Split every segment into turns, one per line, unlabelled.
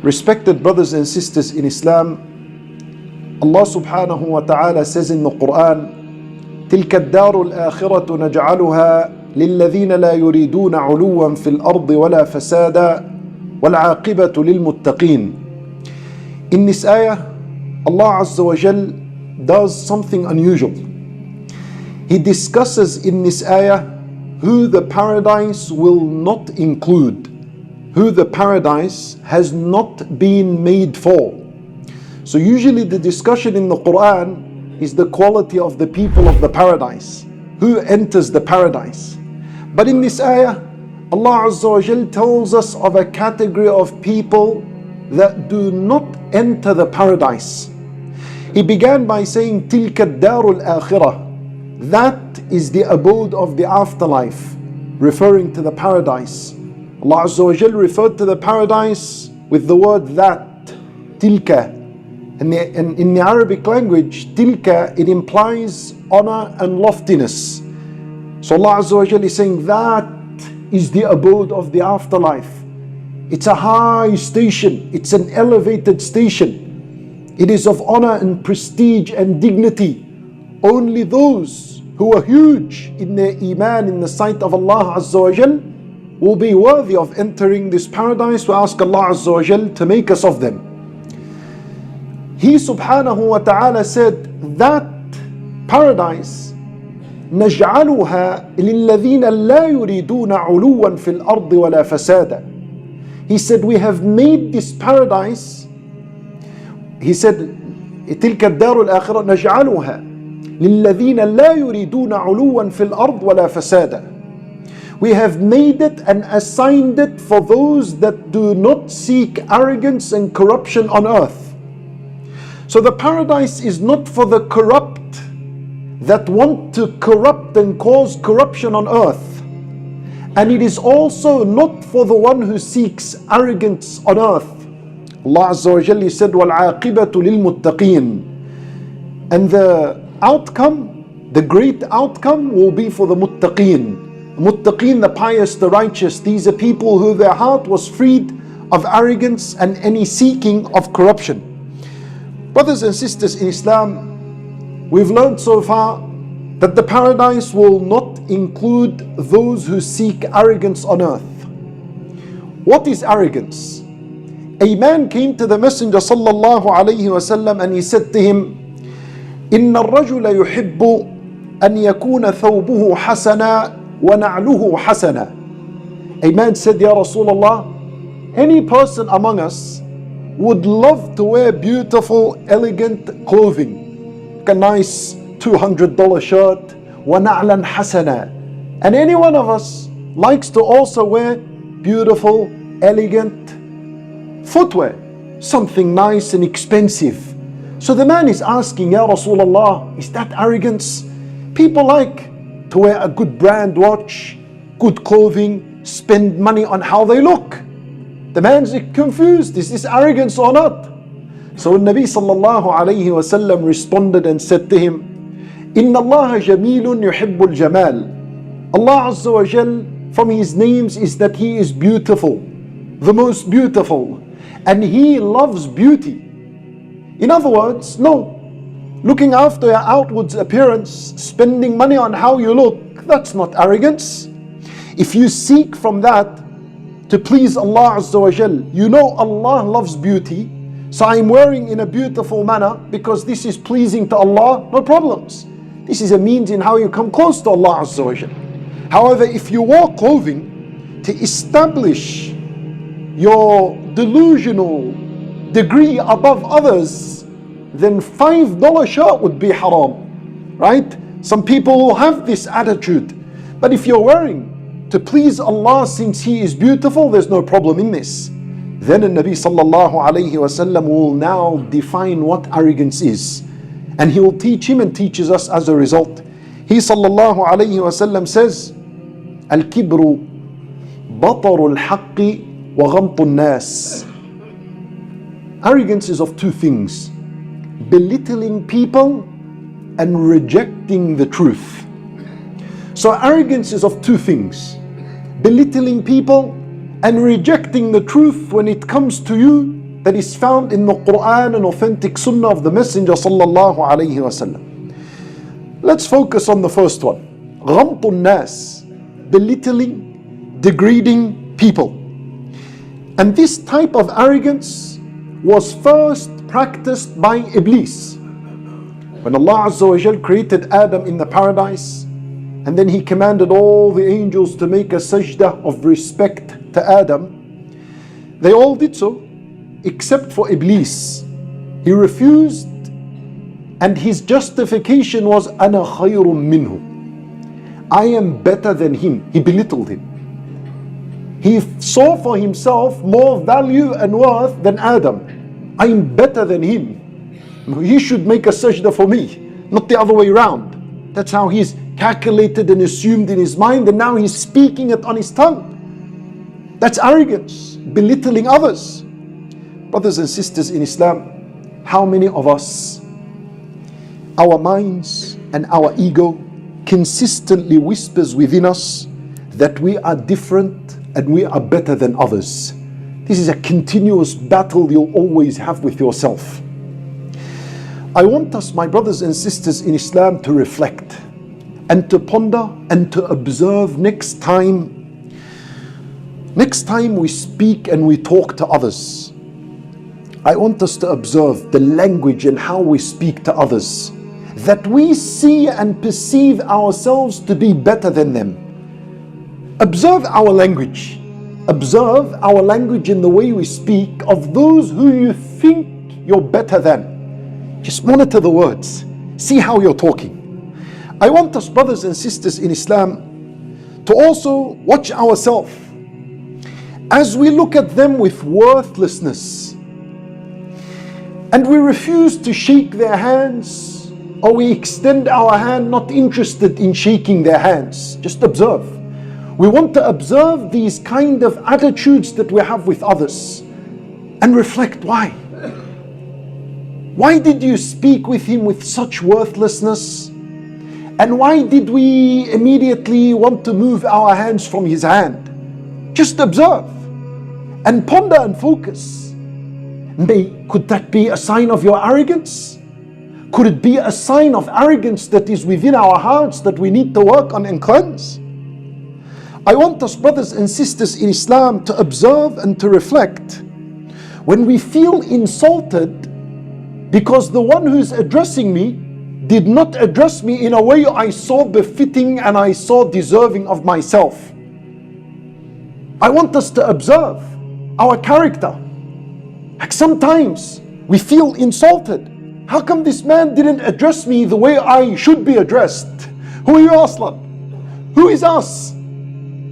Respected brothers and sisters in Islam, Allah subhanahu wa ta'ala says in the Quran, تِلْكَ الدَّارُ الْآخِرَةُ نَجْعَلُهَا لِلَّذِينَ لَا يُرِيدُونَ عُلُوًّا فِي الْأَرْضِ وَلَا فَسَادًا وَالْعَاقِبَةُ لِلْمُتَّقِينَ. In this ayah, Allah Azza wa Jal does something unusual. He discusses in this ayah who the paradise will not include, who the paradise has not been made for. So usually the discussion in the Quran is the quality of the people of the paradise, who enters the paradise. But in this ayah, Allah Azza wa Jal tells us of a category of people that do not enter the paradise. He began by saying, تِلْكَ الدَّارُ الْآخِرَةِ, that is the abode of the afterlife, referring to the paradise. Allah Azza wa Jal referred to the paradise with the word that, tilka. And in the Arabic language, tilka, it implies honor and loftiness. So Allah Azza wa Jal is saying that is the abode of the afterlife. It's a high station, it's an elevated station. It is of honor and prestige and dignity. Only those who are huge in their iman in the sight of Allah Azza wa Jal will be worthy of entering this paradise. We ask Allah Azza wa Jal to make us of them. He subhanahu wa ta'ala said that paradise نَجْعَلُهَا لِلَّذِينَ لَا يُرِيدُونَ عُلُوًّا فِي الْأَرْضِ وَلَا فَسَادًا. He said we have made this paradise, he said تِلْكَ الدَّارُ الْآخِرَةُ نَجْعَلُهَا لِلَّذِينَ لَا يُرِيدُونَ عُلُوًّا فِي الْأَرْضِ وَلَا فَسَادًا. We have made it and assigned it for those that do not seek arrogance and corruption on earth. So the paradise is not for the corrupt that want to corrupt and cause corruption on earth. And it is also not for the one who seeks arrogance on earth. Allah Azza wa Jalla said, وَالْعَاقِبَةُ لِلْمُتَّقِينَ. And the outcome, the great outcome will be for the muttaqeen. Muttaqeen, the pious, the righteous. These are people who their heart was freed of arrogance and any seeking of corruption. Brothers and sisters in Islam, we've learned so far that the paradise will not include those who seek arrogance on earth. What is arrogance? A man came to the Messenger sallallahu alayhi wasallam and he said to him, إِنَّ الرَّجُلَ يُحِبُّ أَنْ يَكُونَ ثَوْبُهُ حَسَنًا وَنَعْلُهُ حَسَنًا. A man said, Ya Rasulullah, any person among us would love to wear beautiful, elegant clothing, like a nice $200 shirt, وَنَعْلًا حَسَنًا. And any one of us likes to also wear beautiful, elegant footwear, something nice and expensive. So the man is asking, Ya Rasulullah, is that arrogance? People like to wear a good brand watch, good clothing, spend money on how they look. The man's confused, is this arrogance or not? So Nabi sallallahu alayhi wasallam responded and said to him, إِنَّ اللَّهَ جَمِيلٌ يُحِبُّ الْجَمَالِ. Allah Azza wa Jal, from His names is that He is beautiful, the most beautiful, and He loves beauty. In other words, no, looking after your outward appearance, spending money on how you look, that's not arrogance. If you seek from that to please Allah Azza wa Jal, you know Allah loves beauty, so I'm wearing in a beautiful manner because this is pleasing to Allah, no problems. This is a means in how you come close to Allah Azza wa Jal. However, if you wear clothing to establish your delusional degree above others, then $5 shirt would be haram, right? Some people will have this attitude. But if you're wearing to please Allah since He is beautiful, there's no problem in this. Then the Nabi sallallahu alayhi wasallam will now define what arrogance is. And he will teach him and teaches us as a result. He sallallahu alayhi wasallam says, Al-kibru batarul haqqi wa ghamtun nas. Arrogance is of two things: belittling people and rejecting the truth. So arrogance is of two things: belittling people and rejecting the truth when it comes to you that is found in the Quran and authentic Sunnah of the Messenger sallallahu alayhi wasallam. Let's focus on the first one. Ghamtun nas, belittling, degrading people. And this type of arrogance was first practiced by Iblis. When Allah Azza wa Jal created Adam in the paradise, and then He commanded all the angels to make a sajda of respect to Adam, they all did so, except for Iblis. He refused, and his justification was, Ana khayrun minhu. I am better than him. He belittled him. He saw for himself more value and worth than Adam. I am better than him. He should make a sajda for me, not the other way around. That's how he's calculated and assumed in his mind, and now he's speaking it on his tongue. That's arrogance, belittling others. Brothers and sisters in Islam, how many of us, our minds and our ego consistently whispers within us that we are different and we are better than others? This is a continuous battle you'll always have with yourself. I want us, my brothers and sisters in Islam, to reflect and to ponder and to observe next time we speak and we talk to others. I want us to observe the language and how we speak to others, that we see and perceive ourselves to be better than them. Observe our language. Observe our language in the way we speak of those who you think you're better than. Just monitor the words. See how you're talking. I want us, brothers and sisters in Islam, to also watch ourselves as we look at them with worthlessness and we refuse to shake their hands, or we extend our hand not interested in shaking their hands. Just observe. We want to observe these kind of attitudes that we have with others and reflect why. Why did you speak with him with such worthlessness? And why did we immediately want to move our hands from his hand? Just observe and ponder and focus. Could that be a sign of your arrogance? Could it be a sign of arrogance that is within our hearts that we need to work on and cleanse? I want us, brothers and sisters in Islam, to observe and to reflect when we feel insulted because the one who's addressing me did not address me in a way I saw befitting and I saw deserving of myself. I want us to observe our character. Like sometimes we feel insulted. How come this man didn't address me the way I should be addressed? Who are you, Aslan? Who is us?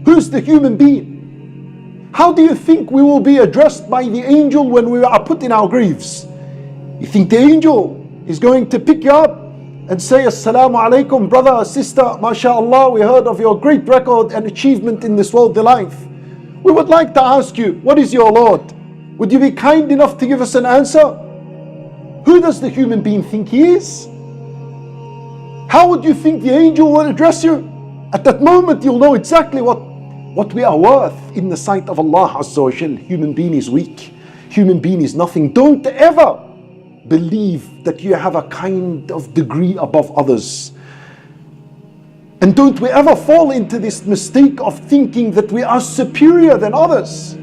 Who's the human being? How do you think we will be addressed by the angel when we are put in our graves? You think the angel is going to pick you up and say, Assalamu alaikum, brother or sister, MashaAllah, we heard of your great record and achievement in this worldly life. We would like to ask you, what is your Lord? Would you be kind enough to give us an answer? Who does the human being think he is? How would you think the angel will address you? At that moment you'll know exactly what we are worth in the sight of Allah Azza wa Jal. Human being is weak. Human being is nothing. Don't ever believe that you have a kind of degree above others. And don't we ever fall into this mistake of thinking that we are superior than others.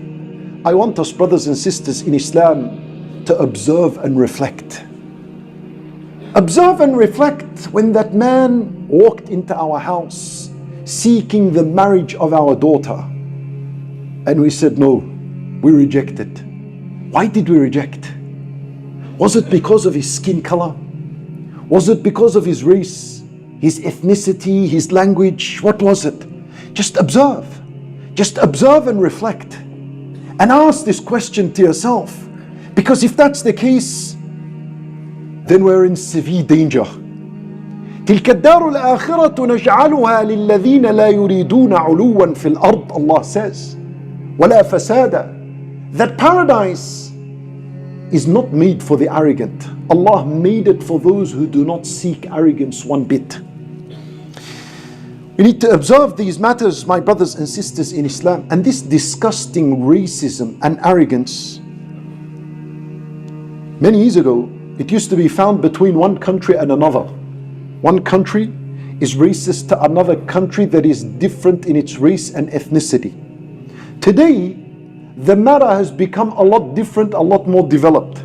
I want us, brothers and sisters in Islam, to observe and reflect. Observe and reflect when that man walked into our house seeking the marriage of our daughter. And we said, no, we rejected. Why did we reject? Was it because of his skin color? Was it because of his race, his ethnicity, his language? What was it? Just observe. Just observe and reflect. And ask this question to yourself. Because if that's the case, then we're in severe danger. تلك الدار الآخرة نجعلها للذين لا يريدون علوا في الأرض. Allah says, ولا فسادا. That paradise is not made for the arrogant. Allah made it for those who do not seek arrogance one bit. We need to observe these matters, my brothers and sisters in Islam. And this disgusting racism and arrogance Many years ago, it used to be found between one country and another. One country is racist to another country that is different in its race and ethnicity. Today, the matter has become a lot different, a lot more developed.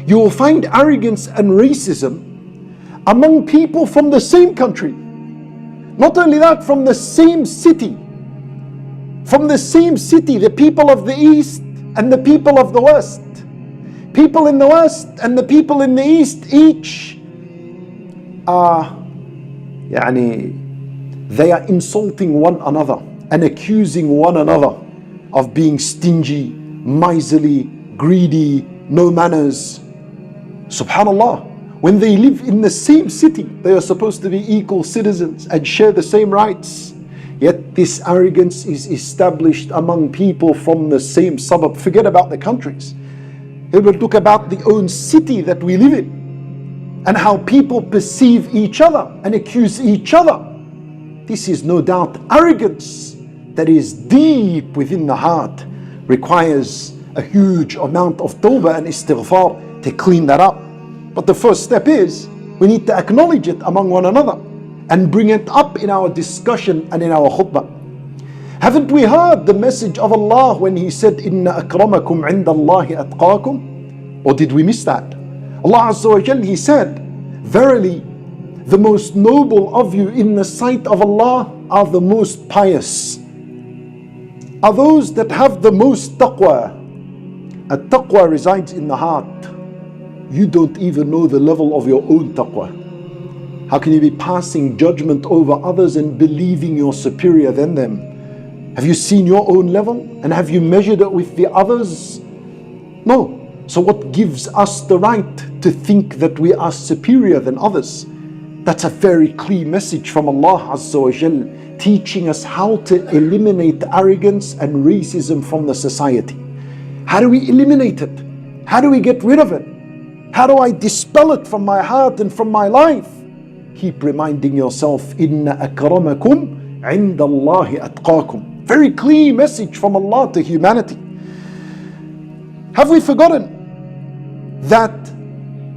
You will find arrogance and racism among people from the same country. Not only that, from the same city. From the same city, the people of the East and the people of the West. People in the West and the people in the East, each they are insulting one another and accusing one another of being stingy, miserly, greedy, no manners. Subhanallah, when they live in the same city, they are supposed to be equal citizens and share the same rights. Yet this arrogance is established among people from the same suburb. Forget about the countries. It will talk about the own city that we live in and how people perceive each other and accuse each other. This is no doubt arrogance that is deep within the heart, requires a huge amount of tawbah and istighfar to clean that up. But the first step is we need to acknowledge it among one another and bring it up in our discussion and in our khutbah. Haven't we heard the message of Allah when He said, Inna akramakum indallahi atqakum? Or did we miss that? Allah Azza wa Jal, He said, verily, the most noble of you in the sight of Allah are the most pious, are those that have the most taqwa. At-taqwa resides in the heart. You don't even know the level of your own taqwa. How can you be passing judgment over others and believing you're superior than them? Have you seen your own level? And have you measured it with the others? No. So what gives us the right to think that we are superior than others? That's a very clear message from Allah Azza wa Jal, teaching us how to eliminate arrogance and racism from the society. How do we eliminate it? How do we get rid of it? How do I dispel it from my heart and from my life? Keep reminding yourself, Inna akramakum indallahi atqakum. Very clear message from Allah to humanity. Have we forgotten that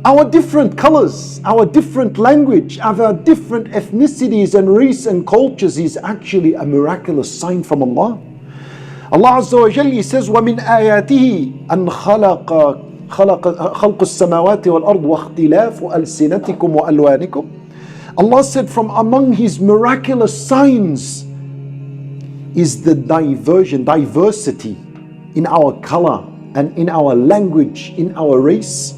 our different colors, our different language, our different ethnicities and race and cultures is actually a miraculous sign from Allah? Allah Azza wa Jalla says, وَمِنْ آيَاتِهِ أَنْ خَلَقَ السَّمَاوَاتِ وَالْأَرْضِ وَاخْتِلَافُ أَلْسِنَتِكُمْ وَأَلْوَانِكُمْ. Allah said, from among His miraculous signs is the diversity in our color and in our language, in our race,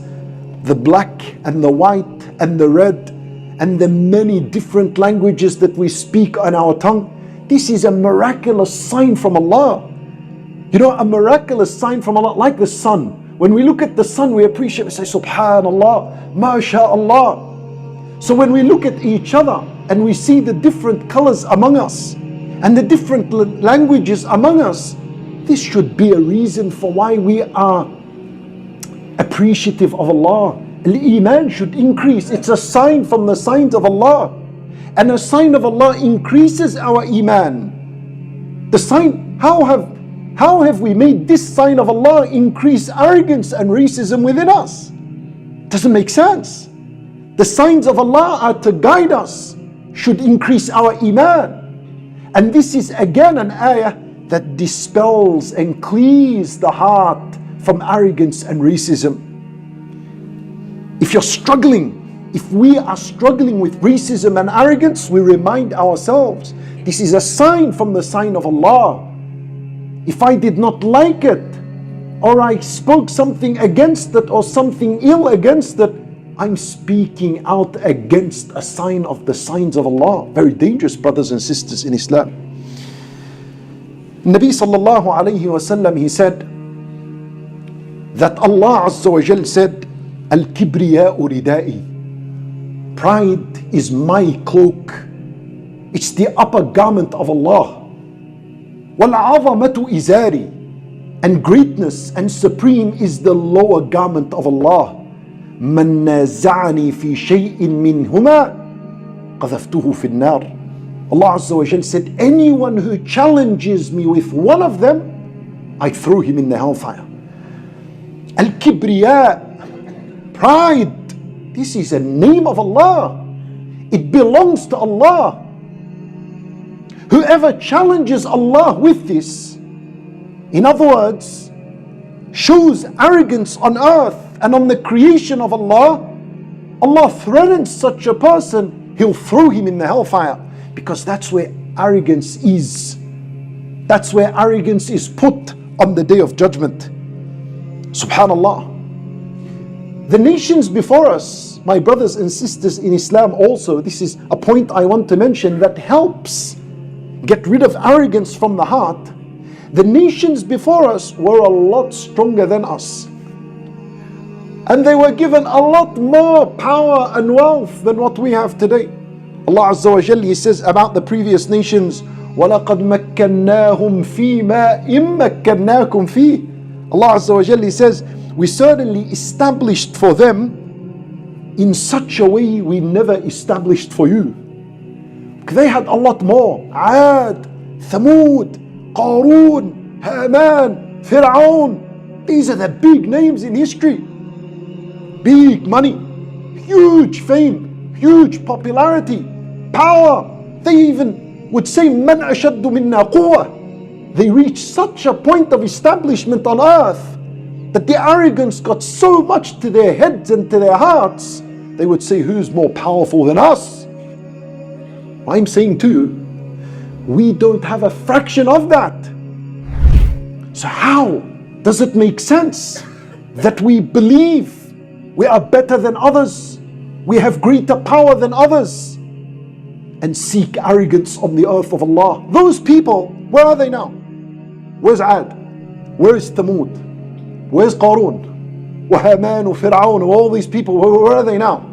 the black and the white and the red and the many different languages that we speak on our tongue. This is a miraculous sign from Allah. You know, a miraculous sign from Allah, like the sun. When we look at the sun, we appreciate, we say, Subhanallah, MashaAllah. So when we look at each other and we see the different colors among us and the different languages among us, this should be a reason for why we are appreciative of Allah. Al-Iman should increase. It's a sign from the signs of Allah. And a sign of Allah increases our Iman. The sign, how have we made this sign of Allah increase arrogance and racism within us? Doesn't make sense. The signs of Allah are to guide us, should increase our Iman. And this is again an ayah that dispels and clears the heart from arrogance and racism. If you're struggling, if we are struggling with racism and arrogance, we remind ourselves, this is a sign from the sign of Allah. If I did not like it, or I spoke something against it, or something ill against it, I'm speaking out against a sign of the signs of Allah. Very dangerous, brothers and sisters in Islam. Nabi sallallahu alayhi wasallam, he said that Allah Azza wa Jal said, Al-kibriya'u ridai. Pride is my cloak. It's the upper garment of Allah. Wal-'azamatu izari. And greatness and supreme is the lower garment of Allah. Man naza'ani fi shay'in minhuma qadhaftuhu fi an-nar. Allah Azza wa Jal said, anyone who challenges me with one of them, I throw him in the hellfire. Al-kibriya, Pride, this is a name of Allah. It belongs to Allah. Whoever challenges Allah with this, in other words, shows arrogance on earth and on the creation of Allah, Allah threatens such a person, He'll throw him in the hellfire, because that's where arrogance is. That's where arrogance is put on the Day of Judgment. Subhanallah. The nations before us, my brothers and sisters in Islam also, this is a point I want to mention that helps get rid of arrogance from the heart. The nations before us were a lot stronger than us. And they were given a lot more power and wealth than what we have today. Allah Azza wa Jalla, He says about the previous nations, وَلَقَدْ مَكَّنَّاهُمْ فِي مَا إِن مَكَّنَّاكُمْ فِيهِ. Allah Azza wa Jalla says, we certainly established for them in such a way we never established for you. They had a lot more. Ad, Thamud, Qarun, Haman, Fir'aun. These are the big names in history. Big money, huge fame, huge popularity, power. They even would say, Man ashaddu minna quwwah. They reached such a point of establishment on earth that the arrogance got so much to their heads and to their hearts, they would say, who's more powerful than us? I'm saying too, we don't have a fraction of that. So how does it make sense that we believe we are better than others, we have greater power than others, and seek arrogance on the earth of Allah? Those people, where are they now? Where's Ad? Where is Thamud? Where's Qarun? Wa Haman, Fir'aun, all these people, where are they now?